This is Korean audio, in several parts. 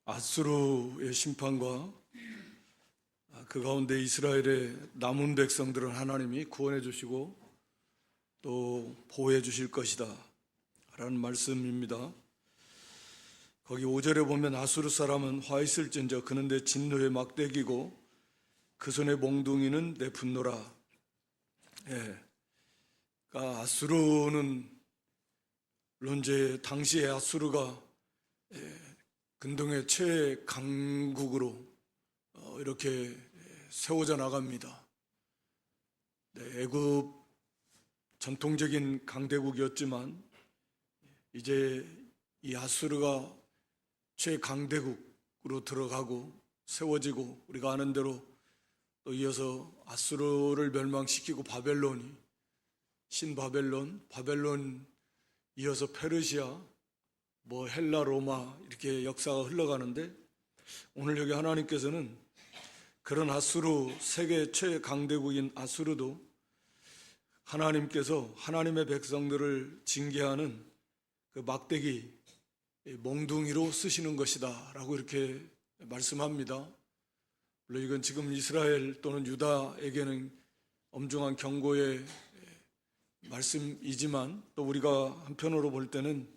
아수르의 심판과 그 가운데 이스라엘의 남은 백성들은 하나님이 구원해 주시고 또 보호해 주실 것이다 라는 말씀입니다. 거기 5절에 보면 아수르 사람은 화 있을진저 그는 내 진노의 막대기고 그 손의 몽둥이는 내 분노라. 그러니까 아수르는 물론 이제 당시에 아수르가 근동의 최강국으로 이렇게 세워져 나갑니다. 애굽 전통적인 강대국이었지만 이제 이 아수르가 최강대국으로 들어가고 세워지고 우리가 아는 대로 또 이어서 아수르를 멸망시키고 바벨론이 신바벨론, 바벨론 이어서 페르시아, 헬라, 로마 이렇게 역사가 흘러가는데 오늘 여기 하나님께서는 그런 아수르, 세계 최강대국인 아수르도 하나님께서 하나님의 백성들을 징계하는 그 막대기, 몽둥이로 쓰시는 것이다 라고 이렇게 말씀합니다. 물론 이건 지금 이스라엘 또는 유다에게는 엄중한 경고의 말씀이지만 또 우리가 한편으로 볼 때는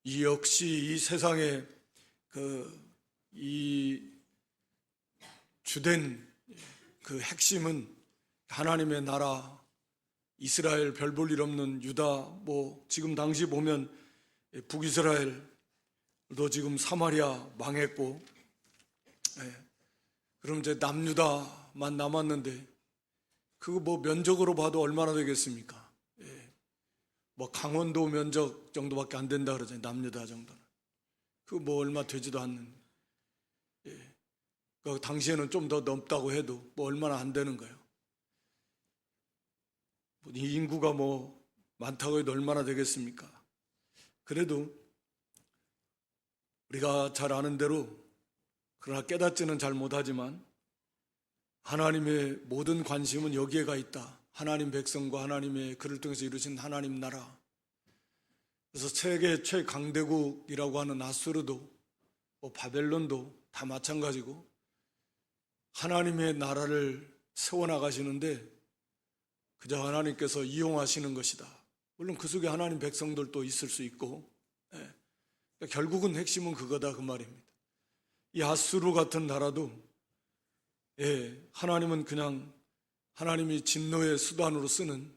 이 역시 이 세상의 이 주된 그 핵심은 하나님의 나라, 이스라엘 별 볼 일 없는 유다, 지금 당시 보면 북이스라엘도 지금 사마리아 망했고, 그럼 이제 남유다만 남았는데, 그거 면적으로 봐도 얼마나 되겠습니까? 강원도 면적 정도밖에 안 된다 그러잖아요. 남유다 정도는. 그거 얼마 되지도 않는. 그 당시에는 좀 더 넘다고 해도 얼마나 안 되는 거예요. 이 인구가 많다고 해도 얼마나 되겠습니까? 그래도 우리가 잘 아는 대로 그러나 깨닫지는 잘 못하지만 하나님의 모든 관심은 여기에 가 있다. 하나님 백성과 하나님의 그를 통해서 이루신 하나님 나라. 그래서 세계 최강대국이라고 하는 아수르도 바벨론도 다 마찬가지고 하나님의 나라를 세워나가시는데 그저 하나님께서 이용하시는 것이다. 물론 그 속에 하나님 백성들도 있을 수 있고 그러니까 결국은 핵심은 그거다 그 말입니다. 이 아수르 같은 나라도 하나님은 그냥 하나님이 진노의 수단으로 쓰는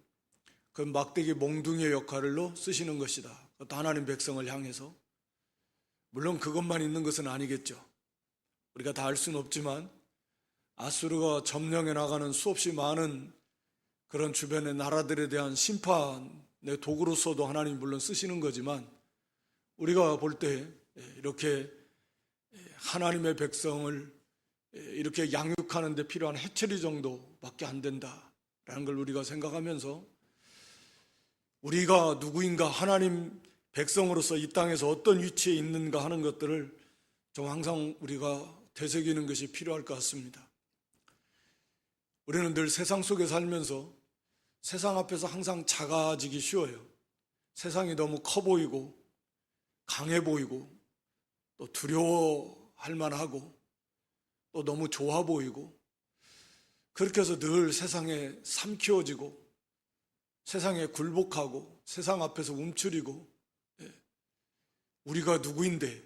그 막대기 몽둥이의 역할로 쓰시는 것이다. 또 하나님 백성을 향해서. 물론 그것만 있는 것은 아니겠죠. 우리가 다 알 수는 없지만 아수르가 점령해 나가는 수없이 많은 그런 주변의 나라들에 대한 심판의 도구로서도 하나님 물론 쓰시는 거지만 우리가 볼 때 이렇게 하나님의 백성을 이렇게 양육하는 데 필요한 해처리 정도밖에 안 된다라는 걸 우리가 생각하면서 우리가 누구인가 하나님 백성으로서 이 땅에서 어떤 위치에 있는가 하는 것들을 좀 항상 우리가 되새기는 것이 필요할 것 같습니다. 우리는 늘 세상 속에 살면서 세상 앞에서 항상 작아지기 쉬워요. 세상이 너무 커 보이고 강해 보이고 또 두려워할 만하고 또 너무 좋아 보이고 그렇게 해서 늘 세상에 삼키워지고 세상에 굴복하고 세상 앞에서 움츠리고 우리가 누구인데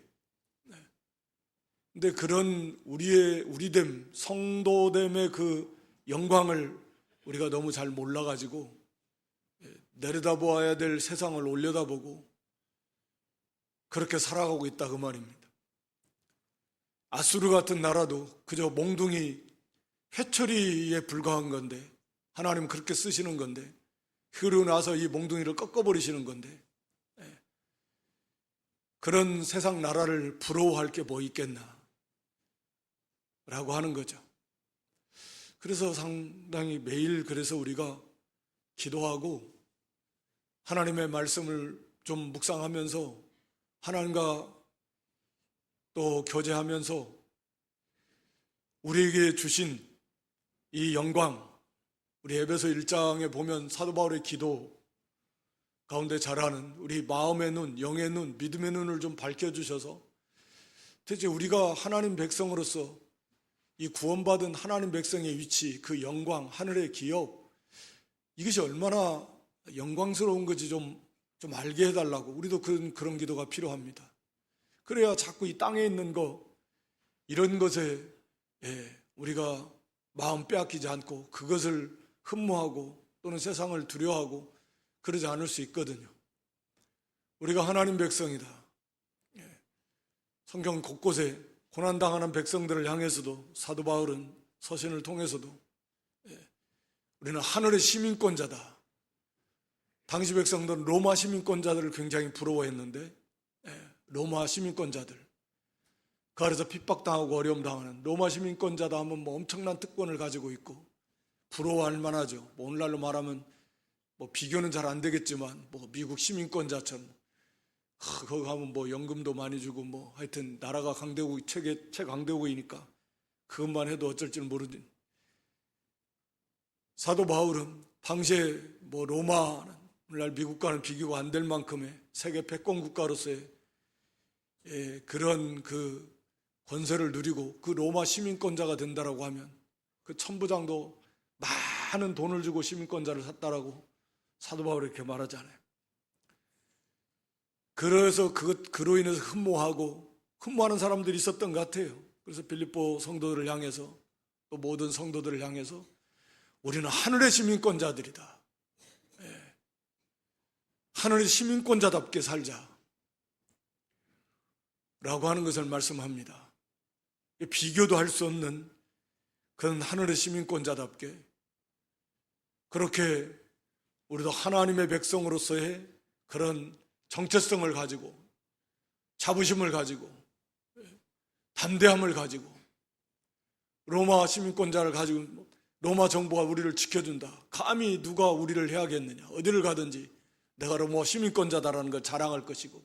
근데 그런 우리됨 성도됨의 그 영광을 우리가 너무 잘 몰라가지고 내려다보아야 될 세상을 올려다보고 그렇게 살아가고 있다 그 말입니다. 아수르 같은 나라도 그저 몽둥이 회초리에 불과한 건데 하나님은 그렇게 쓰시는 건데 그러고 나서 이 몽둥이를 꺾어버리시는 건데 그런 세상 나라를 부러워할 게 뭐 있겠나 라고 하는 거죠. 그래서 상당히 매일 그래서 우리가 기도하고 하나님의 말씀을 좀 묵상하면서 하나님과 또 교제하면서 우리에게 주신 이 영광, 우리 에베소 1장에 보면 사도 바울의 기도, 가운데 자라는 우리 마음의 눈, 영의 눈, 믿음의 눈을 좀 밝혀주셔서 대체 우리가 하나님 백성으로서 이 구원받은 하나님 백성의 위치, 그 영광, 하늘의 기업, 이것이 얼마나 영광스러운 건지 좀 알게 해달라고, 우리도 그런 기도가 필요합니다. 그래야 자꾸 이 땅에 있는 거, 이런 것에 우리가 마음 빼앗기지 않고 그것을 흠모하고 또는 세상을 두려워하고 그러지 않을 수 있거든요. 우리가 하나님 백성이다. 성경 곳곳에 고난당하는 백성들을 향해서도 사도 바울은 서신을 통해서도 우리는 하늘의 시민권자다. 당시 백성들은 로마 시민권자들을 굉장히 부러워했는데 로마 시민권자들, 그 아래서 핍박당하고 어려움당하는 로마 시민권자다 하면 뭐 엄청난 특권을 가지고 있고 부러워할 만하죠. 뭐 오늘날로 말하면 뭐 비교는 잘 안 되겠지만 뭐 미국 시민권자처럼 거기 가면 뭐 연금도 많이 주고 뭐 하여튼 나라가 강대국 최강대국이니까 그것만 해도 어쩔 줄 모르지. 사도 바울은 당시에 뭐 로마는 오늘날 미국과는 비교가 안 될 만큼의 세계 패권 국가로서의 그런 그 권세를 누리고 그 로마 시민권자가 된다라고 하면 그 천부장도 많은 돈을 주고 시민권자를 샀다라고 사도 바울이 이렇게 말하잖아요. 그래서 그로 인해서 흠모하는 사람들이 있었던 것 같아요. 그래서 빌립보 성도들을 향해서 또 모든 성도들을 향해서 우리는 하늘의 시민권자들이다. 하늘의 시민권자답게 살자 라고 하는 것을 말씀합니다. 비교도 할 수 없는 그런 하늘의 시민권자답게 그렇게 우리도 하나님의 백성으로서의 그런 정체성을 가지고 자부심을 가지고 담대함을 가지고 로마 시민권자를 가지고 로마 정부가 우리를 지켜준다. 감히 누가 우리를 해야겠느냐. 어디를 가든지 내가 로마 시민권자다라는 걸 자랑할 것이고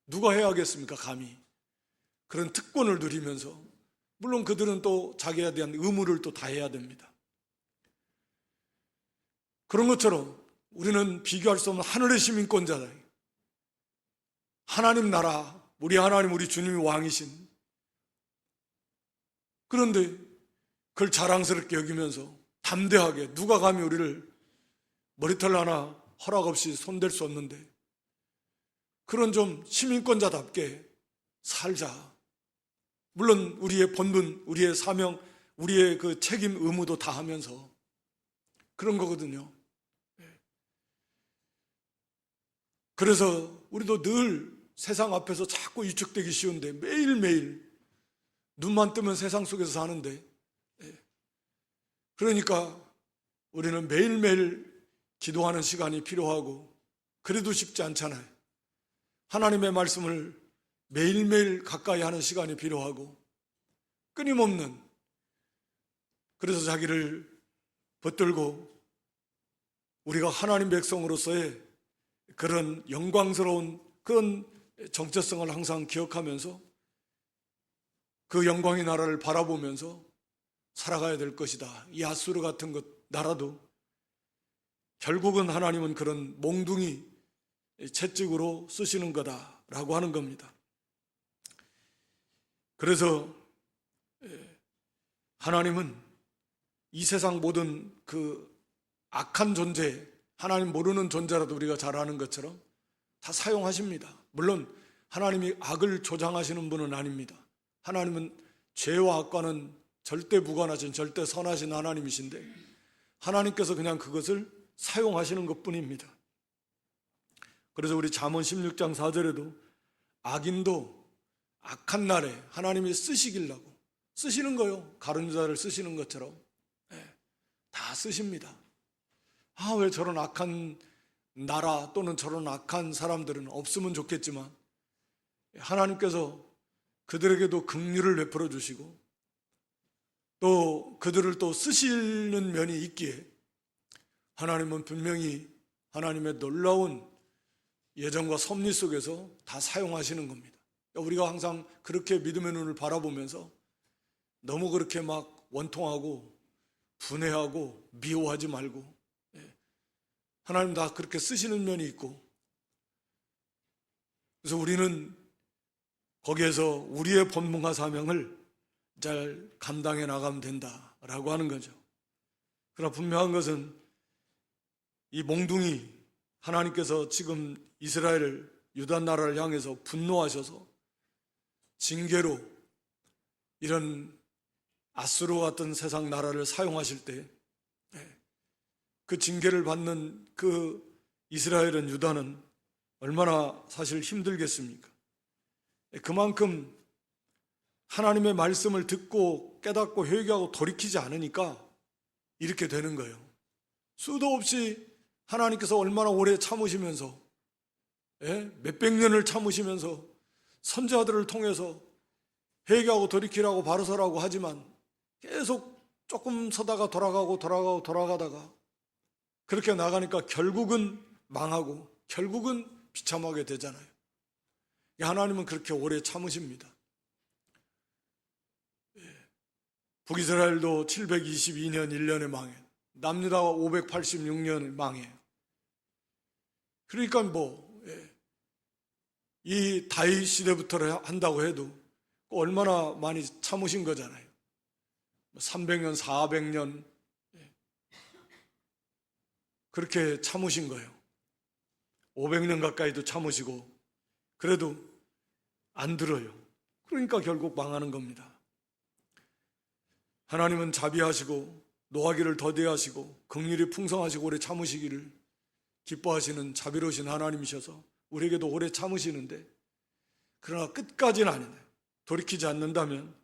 누가 해야겠습니까? 감히. 그런 특권을 누리면서 물론 그들은 또 자기에 대한 의무를 또 다해야 됩니다. 그런 것처럼 우리는 비교할 수 없는 하늘의 시민권자다. 하나님 나라, 우리 하나님, 우리 주님이 왕이신. 그런데 그걸 자랑스럽게 여기면서 담대하게 누가 감히 우리를 머리털 하나 허락 없이 손댈 수 없는데 그런 좀 시민권자답게 살자. 물론 우리의 본분, 우리의 사명, 우리의 그 책임, 의무도 다 하면서 그런 거거든요. 그래서 우리도 늘 세상 앞에서 자꾸 위축되기 쉬운데 매일매일 눈만 뜨면 세상 속에서 사는데 그러니까 우리는 매일매일 기도하는 시간이 필요하고 그래도 쉽지 않잖아요. 하나님의 말씀을 매일매일 가까이 하는 시간이 필요하고 끊임없는 그래서 자기를 붙들고 우리가 하나님 백성으로서의 그런 영광스러운 그런 정체성을 항상 기억하면서 그 영광의 나라를 바라보면서 살아가야 될 것이다. 이 아수르 같은 것 나라도 결국은 하나님은 그런 몽둥이 채찍으로 쓰시는 거다라고 하는 겁니다. 그래서 하나님은 이 세상 모든 그 악한 존재, 하나님 모르는 존재라도 우리가 잘 아는 것처럼 다 사용하십니다. 물론 하나님이 악을 조장하시는 분은 아닙니다. 하나님은 죄와 악과는 절대 무관하신 절대 선하신 하나님이신데 하나님께서 그냥 그것을 사용하시는 것뿐입니다. 그래서 우리 잠언 16장 4절에도 악인도 악한 날에 하나님이 쓰시기려고 쓰시는 거요. 가룟유다를 쓰시는 것처럼 다 쓰십니다. 왜 저런 악한 나라 또는 저런 악한 사람들은 없으면 좋겠지만 하나님께서 그들에게도 긍휼을 베풀어 주시고 또 그들을 또 쓰시는 면이 있기에 하나님은 분명히 하나님의 놀라운 예정과 섭리 속에서 다 사용하시는 겁니다. 우리가 항상 그렇게 믿음의 눈을 바라보면서 너무 그렇게 막 원통하고 분해하고 미워하지 말고 하나님 다 그렇게 쓰시는 면이 있고 그래서 우리는 거기에서 우리의 본분과 사명을 잘 감당해 나가면 된다라고 하는 거죠. 그러나 분명한 것은 이 몽둥이, 하나님께서 지금 이스라엘을, 유다 나라를 향해서 분노하셔서 징계로 이런 아수르 같은 세상 나라를 사용하실 때 그 징계를 받는 그 이스라엘은, 유다는 얼마나 사실 힘들겠습니까? 그만큼 하나님의 말씀을 듣고 깨닫고 회개하고 돌이키지 않으니까 이렇게 되는 거예요. 수도 없이 하나님께서 얼마나 오래 참으시면서, 몇백 년을 참으시면서 선지자들을 통해서 회개하고 돌이키라고 바로 서라고 하지만 계속 조금 서다가 돌아가다가 그렇게 나가니까 결국은 망하고 결국은 비참하게 되잖아요. 하나님은 그렇게 오래 참으십니다. 북이스라엘도 722년 1년에 망해, 남유다가 586년에 망해요. 그러니까 이 다윗 시대부터 한다고 해도 얼마나 많이 참으신 거잖아요. 300년, 400년 그렇게 참으신 거예요. 500년 가까이도 참으시고 그래도 안 들어요. 그러니까 결국 망하는 겁니다. 하나님은 자비하시고 노하기를 더디하시고 긍휼이 풍성하시고 오래 참으시기를 기뻐하시는 자비로우신 하나님이셔서 우리에게도 오래 참으시는데, 그러나 끝까지는 아니네요. 돌이키지 않는다면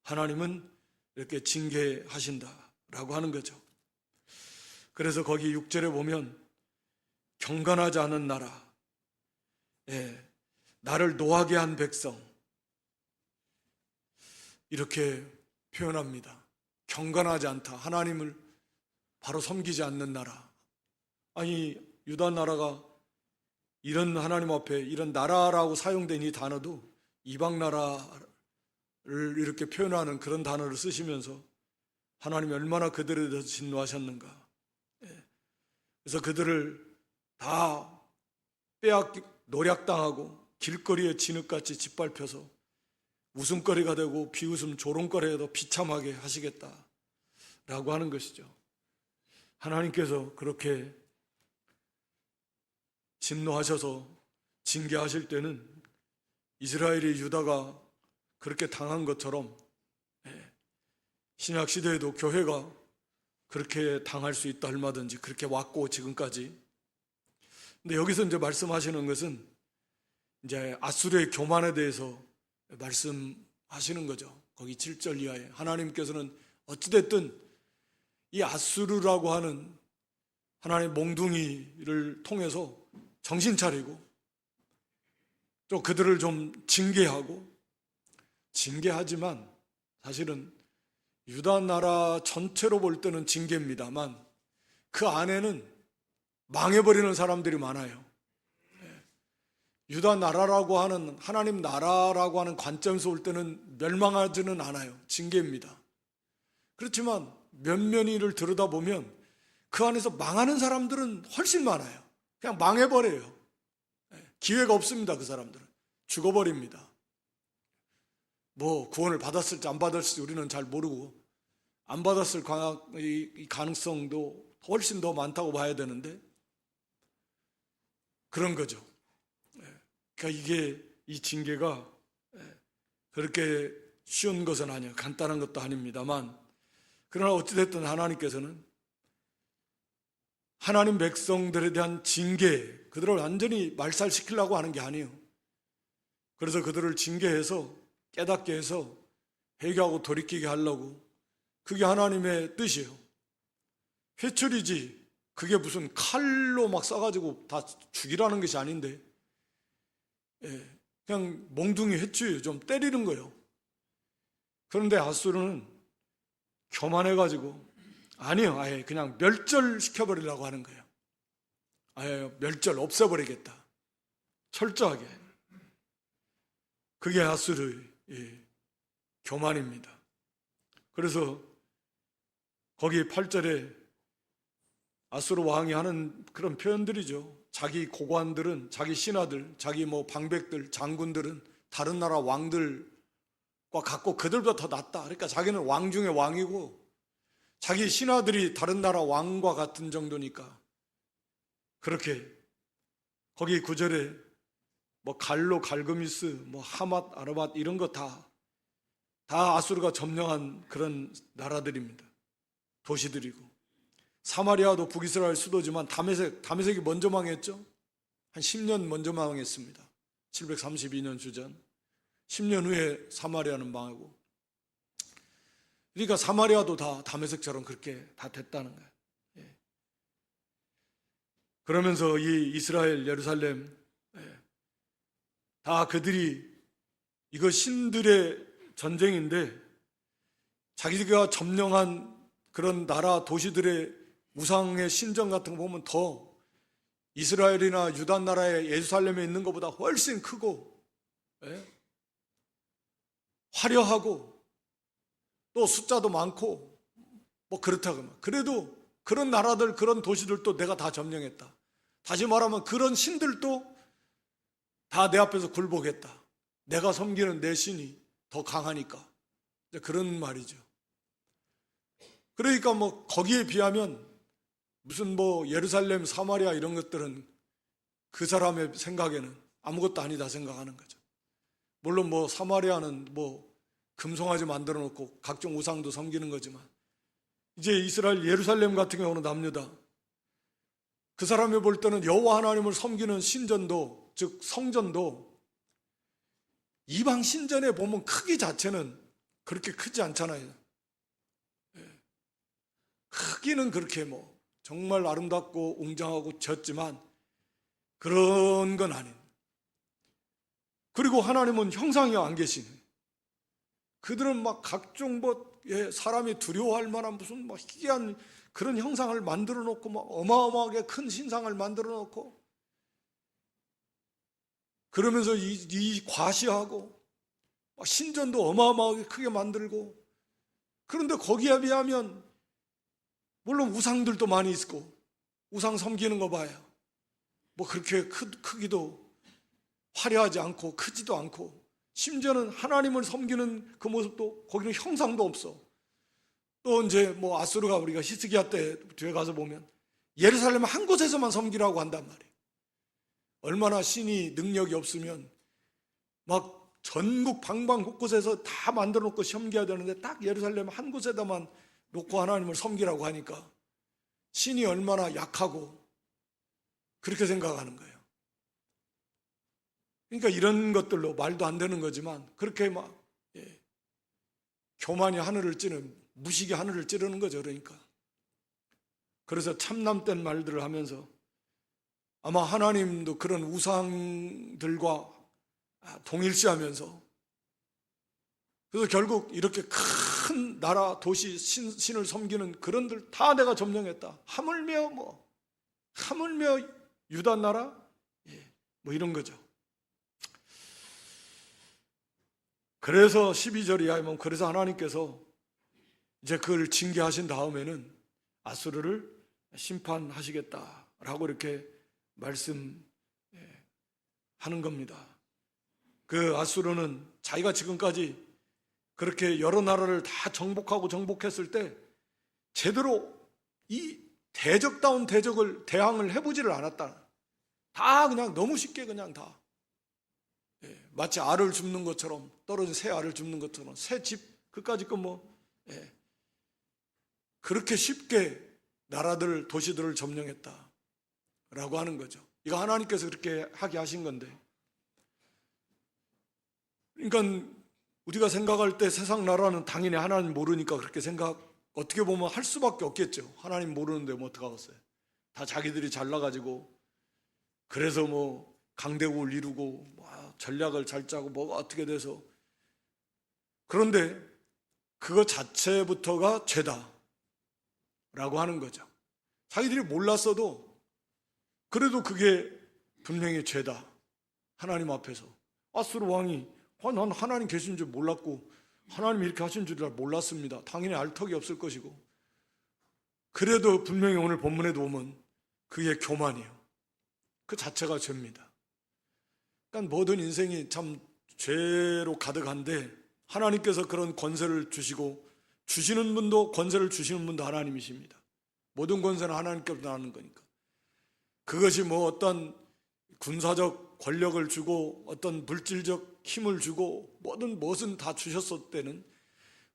하나님은 이렇게 징계하신다라고 하는 거죠. 그래서 거기 6절에 보면 경건하지 않은 나라, 나를 노하게 한 백성, 이렇게 표현합니다. 경건하지 않다, 하나님을 바로 섬기지 않는 나라. 아니, 유다 나라가 이런 하나님 앞에 이런 나라라고 사용된 이 단어도 이방 나라를 이렇게 표현하는 그런 단어를 쓰시면서 하나님이 얼마나 그들에 대해서 진노하셨는가. 그래서 그들을 다 노략당하고 길거리에 진흙같이 짓밟혀서 웃음거리가 되고 비웃음 조롱거리에도 비참하게 하시겠다라고 하는 것이죠. 하나님께서 그렇게 진노하셔서 징계하실 때는 이스라엘이 유다가 그렇게 당한 것처럼 신약 시대에도 교회가 그렇게 당할 수 있다, 얼마든지 그렇게 왔고 지금까지. 근데 여기서 이제 말씀하시는 것은 이제 아수르의 교만에 대해서 말씀하시는 거죠. 거기 7절 이하에 하나님께서는 어찌됐든 이 아수르라고 하는 하나님의 몽둥이를 통해서 정신 차리고 또 그들을 좀 징계하지만 사실은 유다 나라 전체로 볼 때는 징계입니다만 그 안에는 망해버리는 사람들이 많아요. 유다 나라라고 하는, 하나님 나라라고 하는 관점에서 볼 때는 멸망하지는 않아요. 징계입니다. 그렇지만 면면이를 들여다보면 그 안에서 망하는 사람들은 훨씬 많아요. 그냥 망해버려요. 기회가 없습니다. 그 사람들은 죽어버립니다. 구원을 받았을지 안 받았을지 우리는 잘 모르고, 안 받았을 가능성도 훨씬 더 많다고 봐야 되는데 그런 거죠. 그러니까 이 징계가 그렇게 쉬운 것은 아니에요. 간단한 것도 아닙니다만, 그러나 어찌됐든 하나님께서는 하나님 백성들에 대한 징계, 그들을 완전히 말살시키려고 하는 게 아니에요. 그래서 그들을 징계해서 깨닫게 해서 회개하고 돌이키게 하려고, 그게 하나님의 뜻이에요. 회초리지 그게 무슨 칼로 막 쏴가지고 다 죽이라는 것이 아닌데, 그냥 몽둥이 회초리 좀 때리는 거예요. 그런데 아수르는 교만해가지고 아니요, 아예 그냥 멸절시켜버리려고 하는 거예요. 아예 멸절, 없애버리겠다, 철저하게. 그게 아수르의 교만입니다. 그래서 거기 8절에 아수르 왕이 하는 그런 표현들이죠. 자기 고관들은, 자기 신하들, 자기 뭐 방백들, 장군들은 다른 나라 왕들과 같고 그들보다 더 낫다. 그러니까 자기는 왕 중에 왕이고 자기 신하들이 다른 나라 왕과 같은 정도니까 그렇게 거기 9절에 뭐 갈로, 갈그미스, 뭐 하맛, 아르밧 이런 거 다 아수르가 점령한 그런 나라들입니다. 도시들이고 사마리아도 북이스라엘 수도지만 다메섹이 먼저 망했죠. 한 10년 먼저 망했습니다. 732년 주전 10년 후에 사마리아는 망하고, 그러니까 사마리아도 다 다메섹처럼 그렇게 다 됐다는 거예요. 예. 그러면서 이 이스라엘, 예루살렘 다 그들이 이거 신들의 전쟁인데 자기가 점령한 그런 나라 도시들의 우상의 신전 같은 거 보면 더 이스라엘이나 유다 나라의 예루살렘에 있는 것보다 훨씬 크고 화려하고 또 숫자도 많고 뭐 그렇다고. 그래도 그런 나라들, 그런 도시들도 내가 다 점령했다. 다시 말하면 그런 신들도 다 내 앞에서 굴복했다. 내가 섬기는 내 신이 더 강하니까. 그런 말이죠. 그러니까 뭐 거기에 비하면 무슨 뭐 예루살렘, 사마리아 이런 것들은 그 사람의 생각에는 아무것도 아니다 생각하는 거죠. 물론 뭐 사마리아는 뭐 금송아지 만들어 놓고 각종 우상도 섬기는 거지만 이제 이스라엘 예루살렘 같은 경우는 남유다. 그 사람이 볼 때는 여호와 하나님을 섬기는 신전도, 즉 성전도 이방 신전에 보면 크기 자체는 그렇게 크지 않잖아요. 크기는 그렇게 뭐 정말 아름답고 웅장하고 졌지만 그런 건 아닌. 그리고 하나님은 형상이 안 계시네. 그들은 막 각종 뭐 사람이 두려워할 만한 무슨 막 희귀한 그런 형상을 만들어 놓고 막 어마어마하게 큰 신상을 만들어 놓고 그러면서 이 과시하고 신전도 어마어마하게 크게 만들고, 그런데 거기에 비하면 물론 우상들도 많이 있고 우상 섬기는 거 봐요. 뭐 그렇게 크기도 화려하지 않고 크지도 않고, 심지어는 하나님을 섬기는 그 모습도 거기는 형상도 없어. 또 이제 뭐 아수르가 우리가 히스기야 때 뒤에 가서 보면 예루살렘 한 곳에서만 섬기라고 한단 말이에요. 얼마나 신이 능력이 없으면 막 전국 방방 곳곳에서 다 만들어 놓고 섬겨야 되는데 딱 예루살렘 한 곳에다만 놓고 하나님을 섬기라고 하니까 신이 얼마나 약하고 그렇게 생각하는 거예요. 그러니까 이런 것들로 말도 안 되는 거지만 그렇게 막 교만이 하늘을 찌르는, 무식이 하늘을 찌르는 거죠. 그러니까 그래서 참남된 말들을 하면서 아마 하나님도 그런 우상들과 동일시하면서, 그래서 결국 이렇게 큰 나라 도시 신을 섬기는 그런들 다 내가 점령했다. 하물며 유다 나라 뭐 이런 거죠. 그래서 12절 이하면 그래서 하나님께서 이제 그걸 징계하신 다음에는 아수르를 심판하시겠다라고 이렇게 말씀하는 겁니다. 그 아수르는 자기가 지금까지 그렇게 여러 나라를 다 정복했을 때 제대로 이 대적다운 대항을 해보지를 않았다. 다 그냥 너무 쉽게 그냥 다 마치 알을 줍는 것처럼, 떨어진 새 알을 줍는 것처럼 새 집 그까짓 거 뭐 그렇게 쉽게 나라들, 도시들을 점령했다라고 하는 거죠. 이거 하나님께서 그렇게 하게 하신 건데, 그러니까 우리가 생각할 때 세상 나라는 당연히 하나님 모르니까 그렇게 어떻게 보면 할 수밖에 없겠죠. 하나님 모르는데 뭐 어떡하겠어요. 다 자기들이 잘나가지고 그래서 뭐 강대국을 이루고 뭐 전략을 잘 짜고 뭐가 어떻게 돼서, 그런데 그거 자체부터가 죄다 라고 하는 거죠. 자기들이 몰랐어도 그래도 그게 분명히 죄다. 하나님 앞에서 아수르 왕이 난 하나님 계신 줄 몰랐고 하나님이 이렇게 하신 줄 몰랐습니다. 당연히 알 턱이 없을 것이고, 그래도 분명히 오늘 본문에도 보면 그게 교만이에요. 그 자체가 죄입니다. 그러니까 모든 인생이 참 죄로 가득한데 하나님께서 그런 권세를 주시고 주시는 분도 권세를 주시는 분도 하나님이십니다. 모든 권세는 하나님께로부터 나는 거니까. 그것이 뭐 어떤 군사적 권력을 주고 어떤 물질적 힘을 주고 모든 무엇은 다 주셨을 때는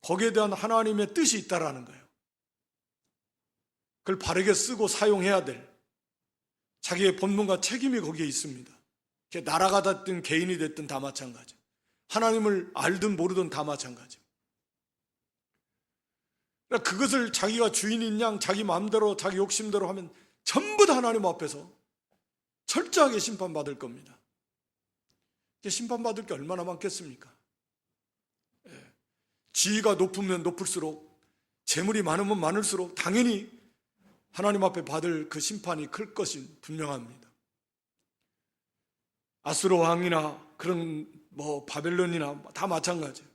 거기에 대한 하나님의 뜻이 있다라는 거예요. 그걸 바르게 쓰고 사용해야 될 자기의 본분과 책임이 거기에 있습니다. 나라가 됐든 개인이 됐든 다 마찬가지. 하나님을 알든 모르든 다 마찬가지. 그러니까 그것을 자기가 주인인 양 자기 마음대로 자기 욕심대로 하면 전부 다 하나님 앞에서 철저하게 심판받을 겁니다. 심판받을 게 얼마나 많겠습니까? 지위가 높으면 높을수록 재물이 많으면 많을수록 당연히 하나님 앞에 받을 그 심판이 클 것이 분명합니다. 아수르 왕이나 그런 뭐 바벨론이나 다 마찬가지예요.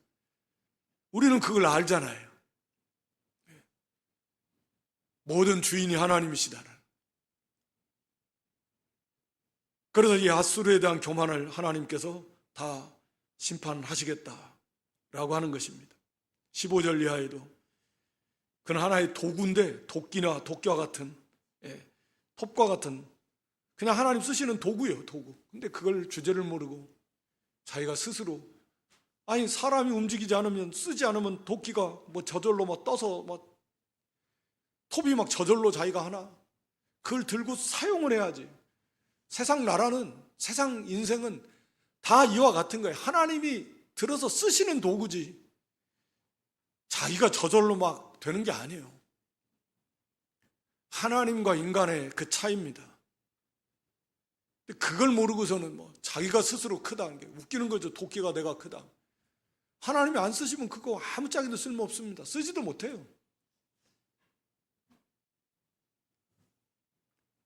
우리는 그걸 알잖아요. 모든 주인이 하나님이시다는. 그래서 이 아수르에 대한 교만을 하나님께서 다 심판하시겠다라고 하는 것입니다. 15절 이하에도 그건 하나의 도구인데 도끼나 도끼와 같은 톱과 같은 그냥 하나님 쓰시는 도구예요. 도구. 근데 그걸 주제를 모르고 자기가 스스로 아니 사람이 움직이지 않으면 쓰지 않으면 도끼가 뭐 저절로 막 떠서 막 톱이 막 저절로 자기가 하나 그걸 들고 사용을 해야지. 세상 나라는 세상 인생은 다 이와 같은 거예요. 하나님이 들어서 쓰시는 도구지 자기가 저절로 막 되는 게 아니에요. 하나님과 인간의 그 차이입니다. 그걸 모르고서는 뭐 자기가 스스로 크다는 게 웃기는 거죠. 도끼가 내가 크다. 하나님이 안 쓰시면 그거 아무짝에도 쓸모없습니다. 쓰지도 못해요.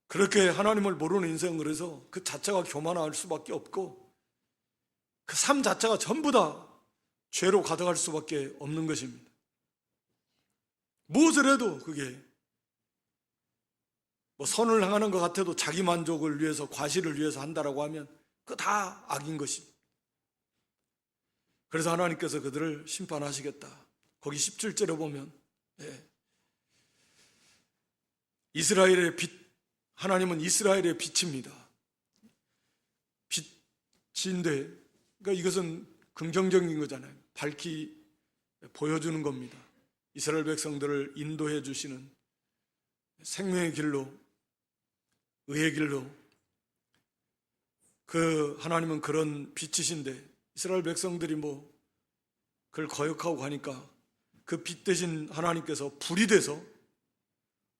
그렇게 하나님을 모르는 인생은 그래서 그 자체가 교만할 수밖에 없고 그 삶 자체가 전부 다 죄로 가득할 수밖에 없는 것입니다. 무엇을 해도 그게 뭐 선을 행하는 것 같아도 자기 만족을 위해서 과실을 위해서 한다라고 하면 그거 다 악인 것입니다. 그래서 하나님께서 그들을 심판하시겠다. 거기 17절에 보면 이스라엘의 빛, 하나님은 이스라엘의 빛입니다. 빛인데 그러니까 이것은 긍정적인 거잖아요. 밝히 보여주는 겁니다. 이스라엘 백성들을 인도해 주시는 생명의 길로 의의 길로 그 하나님은 그런 빛이신데 이스라엘 백성들이 뭐 그걸 거역하고 가니까 그 빛 대신 하나님께서 불이 돼서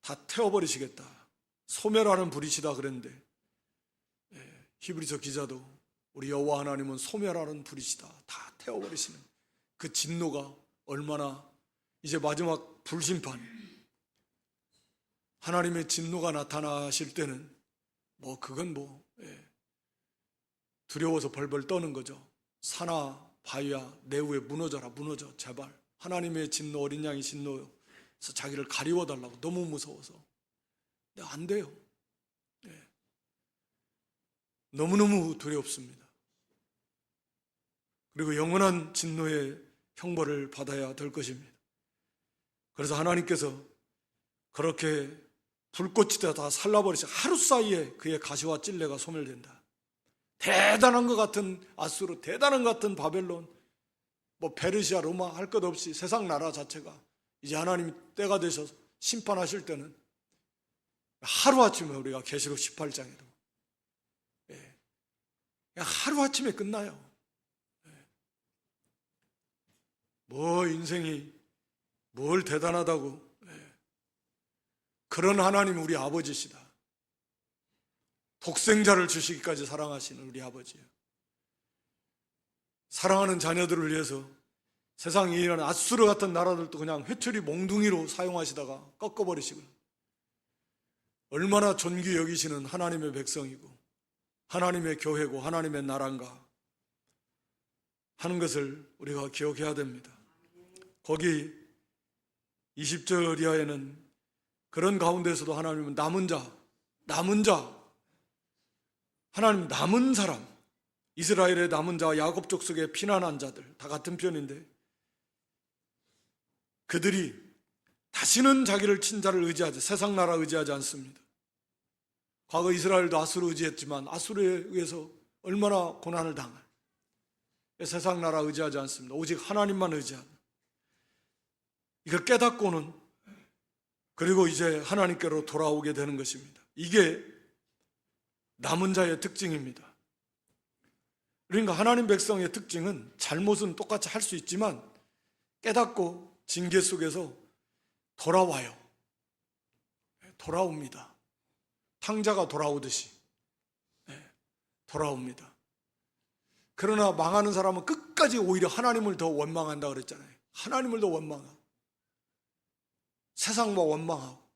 다 태워버리시겠다. 소멸하는 불이시다 그랬는데 히브리서 기자도 우리 여호와 하나님은 소멸하는 불이시다. 다 태워버리시는 그 진노가 얼마나 이제 마지막 불심판 하나님의 진노가 나타나실 때는 뭐 그건 뭐 두려워서 벌벌 떠는 거죠. 산아 바위야 내 위에 무너져라 무너져 제발. 하나님의 진노 어린 양의 진노에서 자기를 가리워달라고 너무 무서워서. 근데 안 돼요. 너무너무 두렵습니다. 그리고 영원한 진노의 형벌을 받아야 될 것입니다. 그래서 하나님께서 그렇게 불꽃이 다 살라버리셔 하루 사이에 그의 가시와 찔레가 소멸된다. 대단한 것 같은 아수르, 대단한 것 같은 바벨론, 뭐 페르시아, 로마 할 것 없이 세상 나라 자체가 이제 하나님이 때가 되셔서 심판하실 때는 하루아침에 우리가 계시록 18장에도 그냥 하루아침에 끝나요. 뭐 인생이 뭘 대단하다고. 그런 하나님이 우리 아버지시다. 독생자를 주시기까지 사랑하시는 우리 아버지예요. 사랑하는 자녀들을 위해서 세상에 이런 아수르 같은 나라들도 그냥 회초리 몽둥이로 사용하시다가 꺾어버리시고 얼마나 존귀 여기시는 하나님의 백성이고 하나님의 교회고 하나님의 나라인가 하는 것을 우리가 기억해야 됩니다. 거기 20절 이하에는 그런 가운데서도 하나님은 남은 자 하나님 남은 사람, 이스라엘의 남은 자와 야곱 족속의 피난한 자들 다 같은 편인데 그들이 다시는 자기를 친자를 의지하지 세상 나라 의지하지 않습니다. 과거 이스라엘도 아수르 의지했지만 아수르에 의해서 얼마나 고난을 당할. 세상 나라 의지하지 않습니다. 오직 하나님만 의지합니다. 이걸 깨닫고는 그리고 이제 하나님께로 돌아오게 되는 것입니다. 이게 남은 자의 특징입니다. 그러니까 하나님 백성의 특징은 잘못은 똑같이 할 수 있지만 깨닫고 징계 속에서 돌아와요. 돌아옵니다. 탕자가 돌아오듯이 돌아옵니다. 그러나 망하는 사람은 끝까지 오히려 하나님을 더 원망한다 그랬잖아요. 하나님을 더 원망하고 세상과 원망하고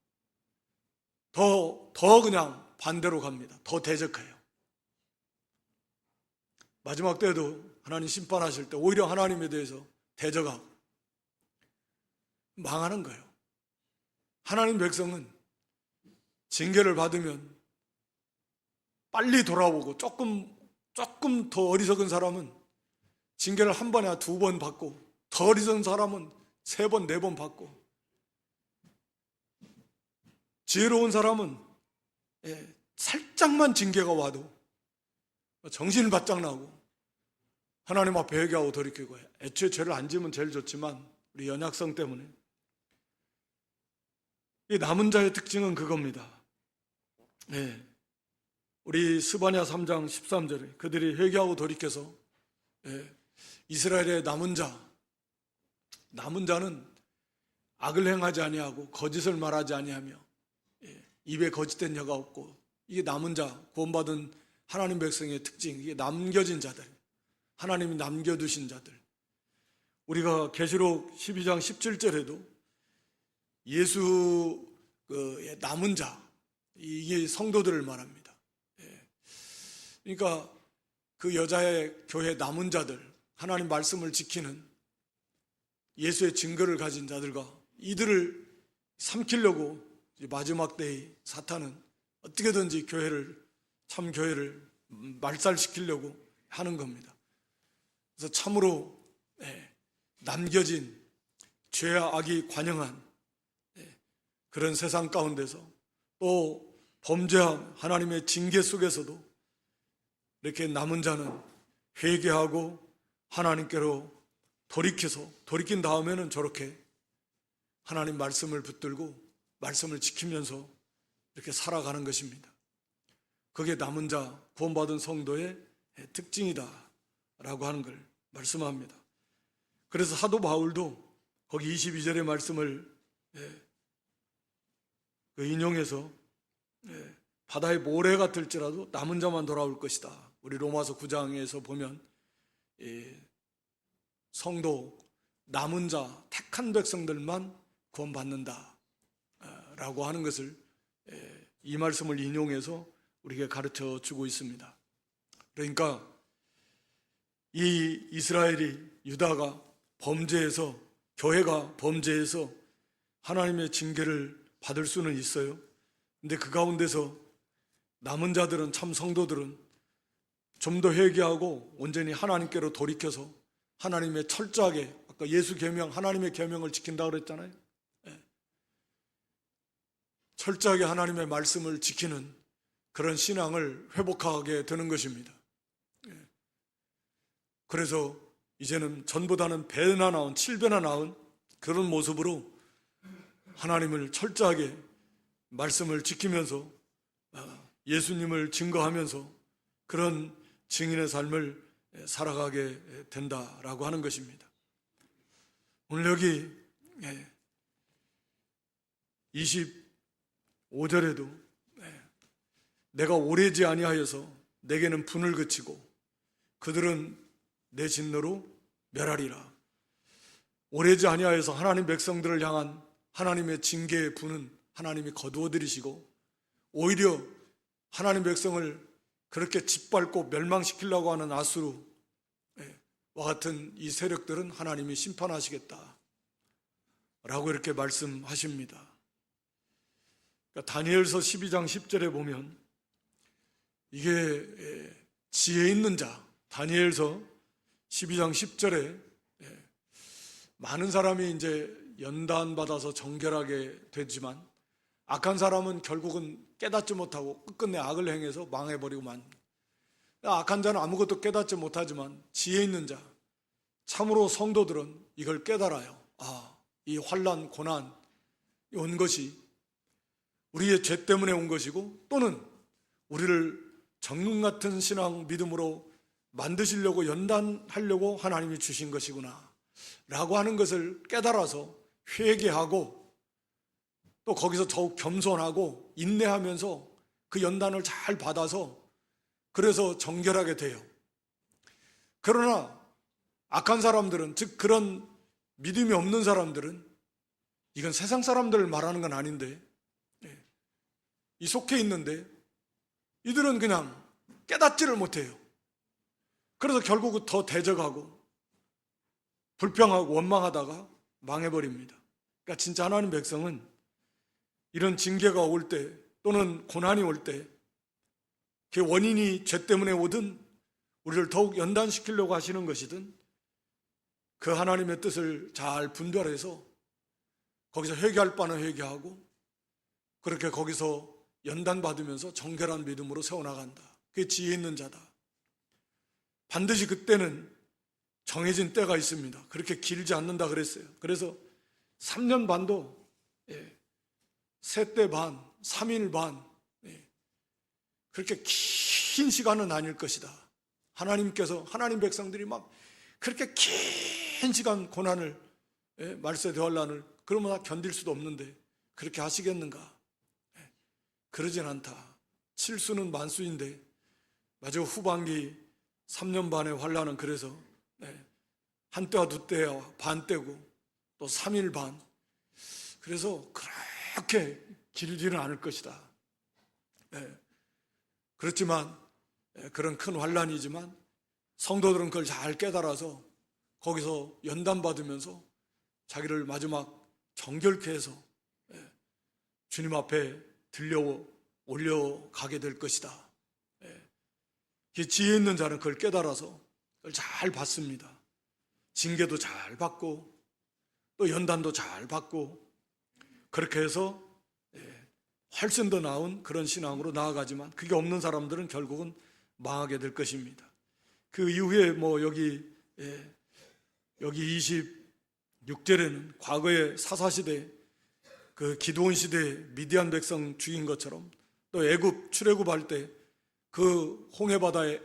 더 그냥 반대로 갑니다. 더 대적해요. 마지막 때도 하나님 심판하실 때 오히려 하나님에 대해서 대적하고 망하는 거예요. 하나님 백성은 징계를 받으면 빨리 돌아오고 조금 더 어리석은 사람은 징계를 한 번이나 두 번 받고 더 어리석은 사람은 세 번, 네 번 받고 지혜로운 사람은 살짝만 징계가 와도 정신을 바짝 나고 하나님 앞에 회개하고 돌이키고 애초에 죄를 안 지으면 제일 좋지만 우리 연약성 때문에 이 남은 자의 특징은 그겁니다. 우리 스바냐 3장 13절에 그들이 회개하고 돌이켜서 이스라엘의 남은 자는 악을 행하지 아니하고 거짓을 말하지 아니하며 입에 거짓된 혀가 없고 이게 남은 자, 구원받은 하나님 백성의 특징, 이게 남겨진 자들, 하나님이 남겨두신 자들. 우리가 계시록 12장 17절에도 예수 남은 자, 이게 성도들을 말합니다. 그러니까 그 여자의 교회 남은 자들, 하나님 말씀을 지키는 예수의 증거를 가진 자들과 이들을 삼키려고 마지막 때의 사탄은 어떻게든지 참 교회를 말살시키려고 하는 겁니다. 그래서 참으로 남겨진 죄와 악이 관영한 그런 세상 가운데서 또 범죄한 하나님의 징계 속에서도 이렇게 남은 자는 회개하고 하나님께로 돌이킨 다음에는 저렇게 하나님 말씀을 붙들고 말씀을 지키면서 이렇게 살아가는 것입니다. 그게 남은 자, 구원받은 성도의 특징이다 라고 하는 걸 말씀합니다. 그래서 사도 바울도 거기 22절의 말씀을 인용해서 바다의 모래 같을지라도 남은 자만 돌아올 것이다. 우리 로마서 9장에서 보면 성도, 남은 자, 택한 백성들만 구원받는다 라고 하는 것을 이 말씀을 인용해서 우리에게 가르쳐 주고 있습니다. 그러니까 이 이스라엘이, 유다가 범죄해서, 교회가 범죄해서 하나님의 징계를 받을 수는 있어요. 근데 그 가운데서 남은 자들은, 참 성도들은 좀 더 회개하고 온전히 하나님께로 돌이켜서 하나님의 철저하게, 아까 예수 계명, 하나님의 계명을 지킨다고 그랬잖아요. 철저하게 하나님의 말씀을 지키는 그런 신앙을 회복하게 되는 것입니다. 그래서 이제는 전보다는 배나 나은, 7배나 나은 그런 모습으로 하나님을 철저하게 말씀을 지키면서 예수님을 증거하면서 그런 증인의 삶을 살아가게 된다라고 하는 것입니다. 오늘 여기 25절에도 내가 오래지 아니하여서 내게는 분을 그치고 그들은 내 진노로 멸하리라. 오래지 아니하여서 하나님 백성들을 향한 하나님의 징계의 분은 하나님이 거두어들이시고 오히려 하나님 백성을 그렇게 짓밟고 멸망시키려고 하는 아수르와 같은 이 세력들은 하나님이 심판하시겠다 라고 이렇게 말씀하십니다. 그러니까 다니엘서 12장 10절에 보면 이게 지혜 있는 자, 다니엘서 12장 10절에 많은 사람이 이제 연단받아서 정결하게 되지만 악한 사람은 결국은 깨닫지 못하고 끝끝내 악을 행해서 망해버리고 맙니다. 악한 자는 아무것도 깨닫지 못하지만 지혜 있는 자, 참으로 성도들은 이걸 깨달아요. 이 환난, 고난이 온 것이 우리의 죄 때문에 온 것이고 또는 우리를 정금 같은 신앙 믿음으로 만드시려고 연단하려고 하나님이 주신 것이구나 라고 하는 것을 깨달아서 회개하고 또 거기서 더욱 겸손하고 인내하면서 그 연단을 잘 받아서 그래서 정결하게 돼요. 그러나 악한 사람들은, 즉 그런 믿음이 없는 사람들은, 이건 세상 사람들을 말하는 건 아닌데 이 속해 있는데 이들은 그냥 깨닫지를 못해요. 그래서 결국은 더 대적하고 불평하고 원망하다가 망해버립니다. 그러니까 진짜 하나님 백성은 이런 징계가 올 때 또는 고난이 올 때 그 원인이 죄 때문에 오든 우리를 더욱 연단시키려고 하시는 것이든 그 하나님의 뜻을 잘 분별해서 거기서 회개할 바는 회개하고 그렇게 거기서 연단받으면서 정결한 믿음으로 세워나간다. 그게 지혜 있는 자다. 반드시 그때는 정해진 때가 있습니다. 그렇게 길지 않는다 그랬어요. 그래서 3년 반도 세 때 반, 3일 반 그렇게 긴 시간은 아닐 것이다. 하나님께서 하나님 백성들이 막 그렇게 긴 시간 고난을 말세 대환란을 그러면 다 견딜 수도 없는데 그렇게 하시겠는가? 그러진 않다. 칠수는 만수인데 마저 후반기 3년 반의 환란은 그래서 한 때와 두 때와 반 때고 또 3일 반 그래서 그렇게 길지는 않을 것이다. 그렇지만 그런 큰 환란이지만 성도들은 그걸 잘 깨달아서 거기서 연단받으면서 자기를 마지막 정결케 해서 주님 앞에 올려가게 될 것이다. 지혜 있는 자는 그걸 깨달아서 그걸 잘 받습니다. 징계도 잘 받고 또 연단도 잘 받고 그렇게 해서 훨씬 더 나은 그런 신앙으로 나아가지만 그게 없는 사람들은 결국은 망하게 될 것입니다. 그 이후에 여기 26절에는 과거의 사사시대 그 기드온 시대 미디안 백성 죽인 것처럼 또 애굽 출애굽할 때 그 홍해바다에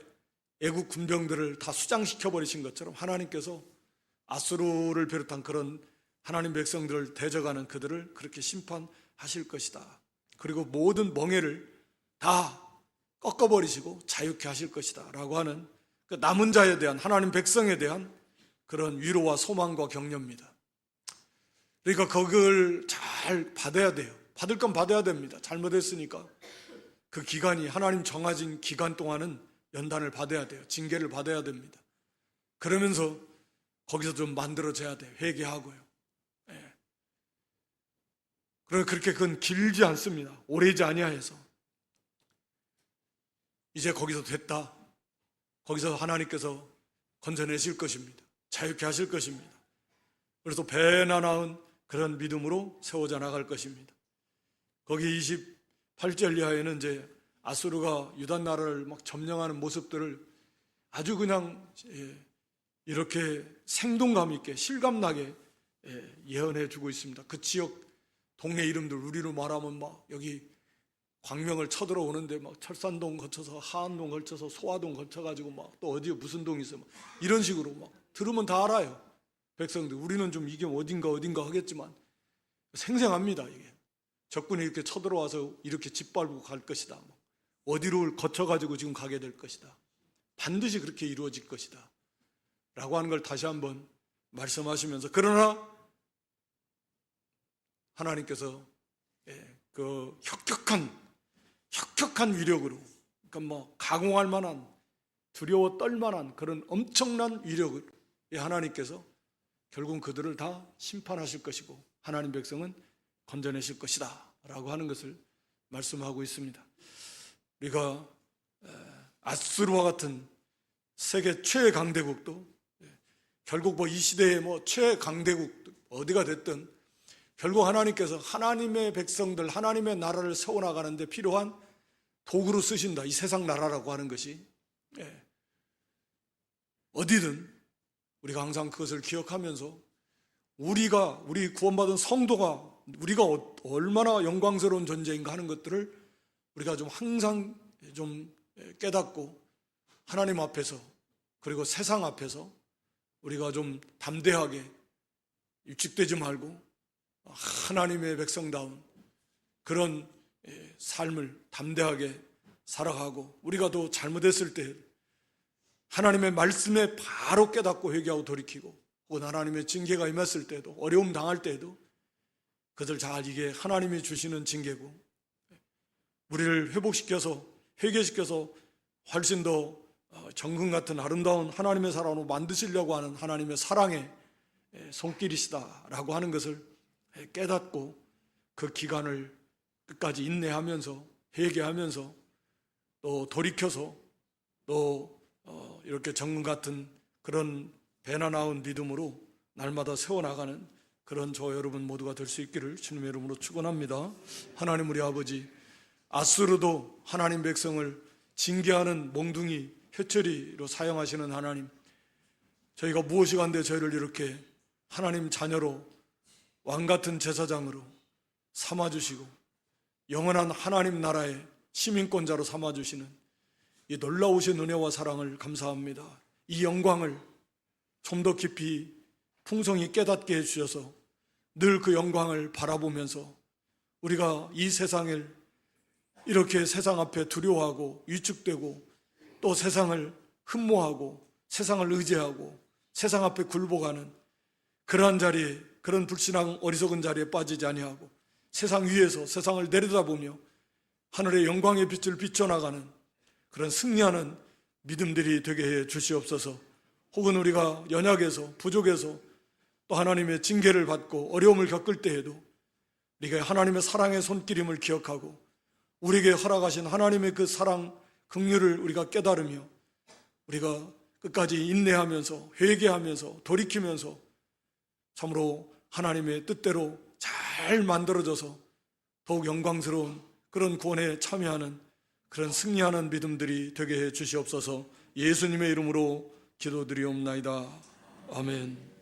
애굽 군병들을 다 수장시켜 버리신 것처럼 하나님께서 아수르를 비롯한 그런 하나님 백성들을 대적하는 그들을 그렇게 심판하실 것이다. 그리고 모든 멍에를 다 꺾어버리시고 자유케 하실 것이다 라고 하는 그 남은 자에 대한 하나님 백성에 대한 그런 위로와 소망과 격려입니다. 그러니까 그걸 잘 받아야 돼요. 받을 건 받아야 됩니다. 잘못했으니까 그 기간이 하나님 정하신 기간 동안은 연단을 받아야 돼요. 징계를 받아야 됩니다. 그러면서 거기서 좀 만들어져야 돼요. 회개하고요. 그러나 그렇게 그건 길지 않습니다. 오래지 아니하여서 이제 거기서 됐다. 거기서 하나님께서 건져내실 것입니다. 자유케 하실 것입니다. 그래서 배나 나은 그런 믿음으로 세워져 나갈 것입니다. 거기 28절 이하에는 이제 아수르가 유다 나라를 막 점령하는 모습들을 아주 그냥 이렇게 생동감 있게 실감나게 예언해 주고 있습니다. 그 지역 동네 이름들 우리로 말하면 막 여기 광명을 쳐들어오는데 막 철산동 거쳐서 하안동 거쳐서 소화동 거쳐가지고 막 또 어디에 무슨 동이 있어 막 이런 식으로 막 들으면 다 알아요. 백성들 우리는 좀 이게 어딘가 하겠지만 생생합니다. 이게 적군이 이렇게 쳐들어와서 이렇게 짓밟고 갈 것이다. 어디로 거쳐가지고 지금 가게 될 것이다. 반드시 그렇게 이루어질 것이다. 라고 하는 걸 다시 한번 말씀하시면서 그러나 하나님께서 그 혁혁한 위력으로 그러니까 가공할 만한 두려워 떨 만한 그런 엄청난 위력을 하나님께서 결국 그들을 다 심판하실 것이고 하나님 백성은 건져내실 것이다 라고 하는 것을 말씀하고 있습니다. 우리가 아수르와 같은 세계 최강대국도 결국 이 시대의 최강대국 어디가 됐든 결국 하나님께서 하나님의 백성들, 하나님의 나라를 세워나가는 데 필요한 도구로 쓰신다. 이 세상 나라라고 하는 것이. 어디든 우리가 항상 그것을 기억하면서 우리 구원받은 성도가 우리가 얼마나 영광스러운 존재인가 하는 것들을 우리가 좀 항상 좀 깨닫고 하나님 앞에서 그리고 세상 앞에서 우리가 좀 담대하게 위축되지 말고 하나님의 백성다운 그런 삶을 담대하게 살아가고 우리가 또 잘못했을 때 하나님의 말씀에 바로 깨닫고 회개하고 돌이키고 혹은 하나님의 징계가 임했을 때도 어려움 당할 때에도 그들 잘 이게 하나님이 주시는 징계고 우리를 회복시켜서 회개시켜서 훨씬 더 정금 같은 아름다운 하나님의 사람으로 만드시려고 하는 하나님의 사랑의 손길이시다라고 하는 것을 깨닫고 그 기간을 끝까지 인내하면서 회개하면서 또 돌이켜서 또 이렇게 정금 같은 그런 배나 나온 믿음으로 날마다 세워나가는 그런 저 여러분 모두가 될 수 있기를 주님의 이름으로 축원합니다. 하나님 우리 아버지, 아수르도 하나님 백성을 징계하는 몽둥이 회초리로 사용하시는 하나님, 저희가 무엇이 간데 저희를 이렇게 하나님 자녀로 왕같은 제사장으로 삼아주시고 영원한 하나님 나라의 시민권자로 삼아주시는 이 놀라우신 은혜와 사랑을 감사합니다. 이 영광을 좀 더 깊이 풍성히 깨닫게 해주셔서 늘 그 영광을 바라보면서 우리가 이 세상을 이렇게 세상 앞에 두려워하고 위축되고 또 세상을 흠모하고 세상을 의지하고 세상 앞에 굴복하는 그러한 자리에, 그런 불신앙 어리석은 자리에 빠지지 아니하고 세상 위에서 세상을 내려다보며 하늘의 영광의 빛을 비춰나가는 그런 승리하는 믿음들이 되게 해 주시옵소서. 혹은 우리가 연약해서 부족해서 또 하나님의 징계를 받고 어려움을 겪을 때에도 우리가 하나님의 사랑의 손길임을 기억하고 우리에게 허락하신 하나님의 그 사랑, 긍휼을 우리가 깨달으며 우리가 끝까지 인내하면서 회개하면서 돌이키면서 참으로 하나님의 뜻대로 잘 만들어져서 더욱 영광스러운 그런 구원에 참여하는 그런 승리하는 믿음들이 되게 해 주시옵소서. 예수님의 이름으로 기도드리옵나이다. 아멘.